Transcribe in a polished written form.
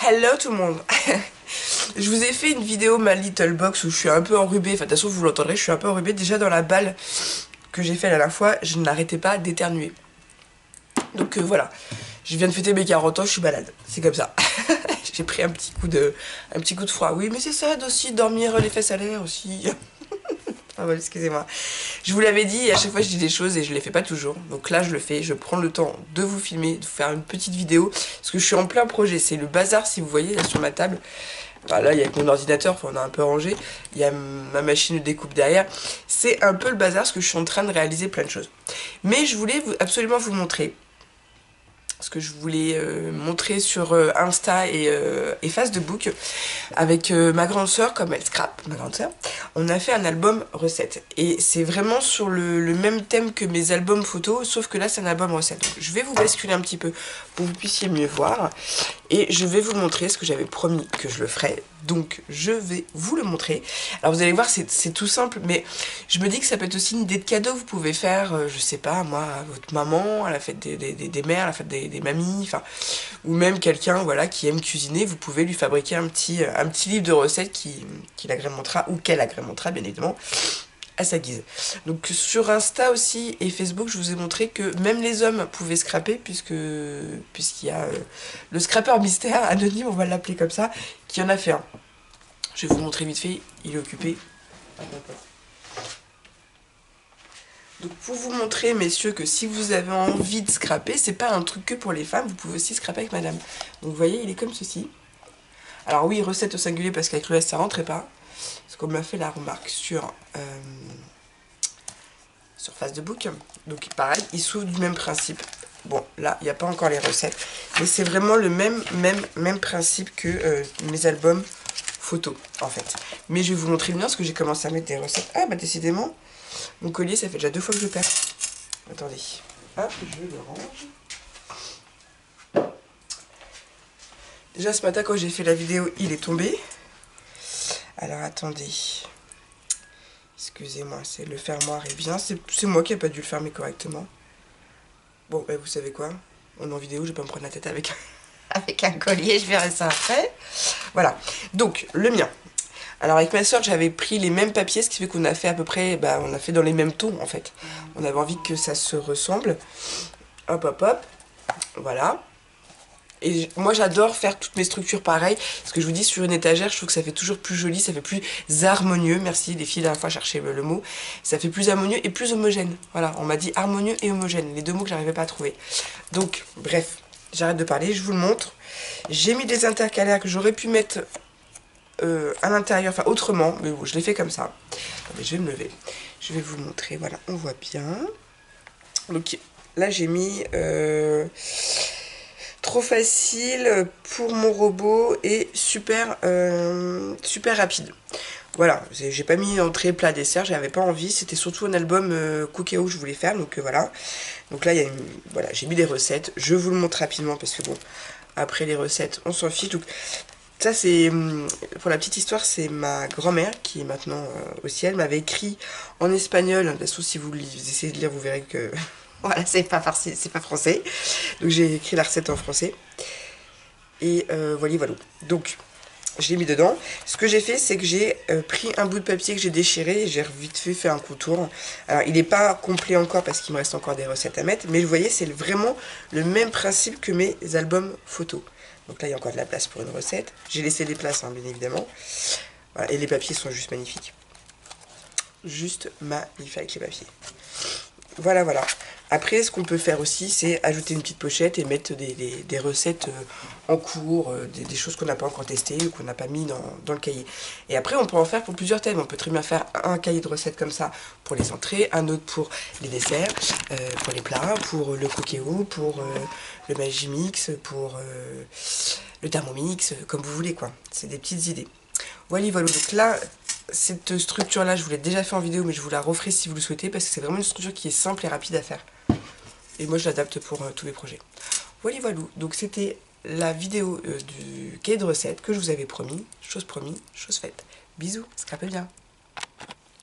Hello tout le monde. Je vous ai fait une vidéo ma little box où je suis un peu enrubée, enfin de toute façon vous l'entendrez, je suis un peu enrubée. Déjà dans la balle que j'ai fait la dernière fois, je n'arrêtais pas d'éternuer. Donc voilà, je viens de fêter mes 40 ans, je suis malade, c'est comme ça. J'ai pris un petit coup de froid. Oui mais c'est ça aussi, dormir les fesses à l'air aussi. Ah voilà, excusez-moi. Je vous l'avais dit, et à chaque fois je dis des choses et je les fais pas toujours. Donc là je le fais, je prends le temps de vous filmer, de vous faire une petite vidéo. Parce que je suis en plein projet, c'est le bazar si vous voyez là sur ma table. Enfin, là il y a que mon ordinateur, enfin, on a un peu rangé. Il y a ma machine de découpe derrière. C'est un peu le bazar parce que je suis en train de réaliser plein de choses. Mais je voulais absolument vous montrer ce que je voulais montrer sur Insta et Facebook avec ma grande soeur, comme elle scrape, ma grande soeur, on a fait un album recette et c'est vraiment sur le même thème que mes albums photos, sauf que là c'est un album recette. Donc, je vais vous basculer un petit peu pour que vous puissiez mieux voir et je vais vous montrer ce que j'avais promis que je le ferais, donc je vais vous le montrer. Alors vous allez voir, c'est tout simple, mais je me dis que ça peut être aussi une idée de cadeau que vous pouvez faire, je sais pas moi, à votre maman, à la fête des mères, à la fête des mamies, enfin, ou même quelqu'un voilà, qui aime cuisiner, vous pouvez lui fabriquer un petit livre de recettes qui l'agrémentera, ou qu'elle agrémentera bien évidemment, à sa guise. Donc sur Insta aussi et Facebook, je vous ai montré que même les hommes pouvaient scraper, puisqu'il y a le scrapper mystère, anonyme, on va l'appeler comme ça, qui en a fait un. Je vais vous montrer vite fait, il est occupé. Donc pour vous montrer, messieurs, que si vous avez envie de scraper, c'est pas un truc que pour les femmes, vous pouvez aussi scraper avec madame. Donc vous voyez, il est comme ceci. Alors oui, recette au singulier parce qu'avec le S ça rentrait pas. Parce qu'on m'a fait la remarque sur Facebook. Donc pareil, il s'ouvre du même principe. Bon, là, il n'y a pas encore les recettes. Mais c'est vraiment le même principe que mes albums photos, en fait. Mais je vais vous montrer bien parce que j'ai commencé à mettre des recettes. Ah, bah décidément, mon collier, ça fait déjà 2 fois que je le perds. Attendez. Hop, je le range. Déjà, ce matin, quand j'ai fait la vidéo, il est tombé. Alors, attendez. Excusez-moi, c'est le fermoir est bien. C'est moi qui n'ai pas dû le fermer correctement. Bon, bah, vous savez quoi? On est en vidéo, je vais pas me prendre la tête avec, avec un collier, je verrai ça après. Voilà, donc le mien. Alors avec ma soeur, j'avais pris les mêmes papiers, ce qui fait qu'on a fait à peu près, bah, on a fait dans les mêmes tons en fait. On avait envie que ça se ressemble. Hop, hop, hop. Voilà. Et moi j'adore faire toutes mes structures pareilles, parce que je vous dis sur une étagère je trouve que ça fait toujours plus joli, ça fait plus harmonieux, merci les filles la dernière fois chercher le mot, ça fait plus harmonieux et plus homogène, voilà, on m'a dit harmonieux et homogène, les deux mots que j'arrivais pas à trouver. Donc bref, j'arrête de parler, je vous le montre, j'ai mis des intercalaires que j'aurais pu mettre à l'intérieur, enfin autrement, mais bon je l'ai fait comme ça. Attendez, je vais me lever, je vais vous montrer, voilà, on voit bien. Donc là j'ai mis... trop facile pour mon robot et super rapide. Voilà, j'ai pas mis entrée, plat, dessert, j'avais pas envie, c'était surtout un album cookéo que je voulais faire, donc voilà. Donc là, voilà, j'ai mis des recettes, je vous le montre rapidement parce que bon, après les recettes, on s'en fiche. Donc ça c'est, pour la petite histoire, c'est ma grand-mère qui est maintenant au ciel, m'avait écrit en espagnol, de toute façon si vous essayez de lire, vous verrez que... Voilà, c'est pas farci, c'est pas français. Donc j'ai écrit la recette en français. Et voilà, voilà. Donc, je l'ai mis dedans. Ce que j'ai fait, c'est que j'ai pris un bout de papier que j'ai déchiré et j'ai vite fait un contour. Alors, il n'est pas complet encore parce qu'il me reste encore des recettes à mettre. Mais vous voyez, c'est vraiment le même principe que mes albums photos. Donc là, il y a encore de la place pour une recette. J'ai laissé des places, hein, bien évidemment. Voilà, et les papiers sont juste magnifiques. Juste magnifiques avec les papiers. Voilà, voilà. Après, ce qu'on peut faire aussi, c'est ajouter une petite pochette et mettre des recettes en cours, des choses qu'on n'a pas encore testées ou qu'on n'a pas mis dans le cahier. Et après, on peut en faire pour plusieurs thèmes. On peut très bien faire un cahier de recettes comme ça pour les entrées, un autre pour les desserts, pour les plats, pour le cookéo, pour le Magimix, pour le Thermomix, comme vous voulez, quoi. C'est des petites idées. Voilà, voilà. Donc là... Cette structure là je vous l'ai déjà fait en vidéo mais je vous la referai si vous le souhaitez parce que c'est vraiment une structure qui est simple et rapide à faire et moi je l'adapte pour tous mes projets. Voilà, voilà, donc c'était la vidéo du cahier de recettes que je vous avais promis, chose faite. Bisous, scrapez bien.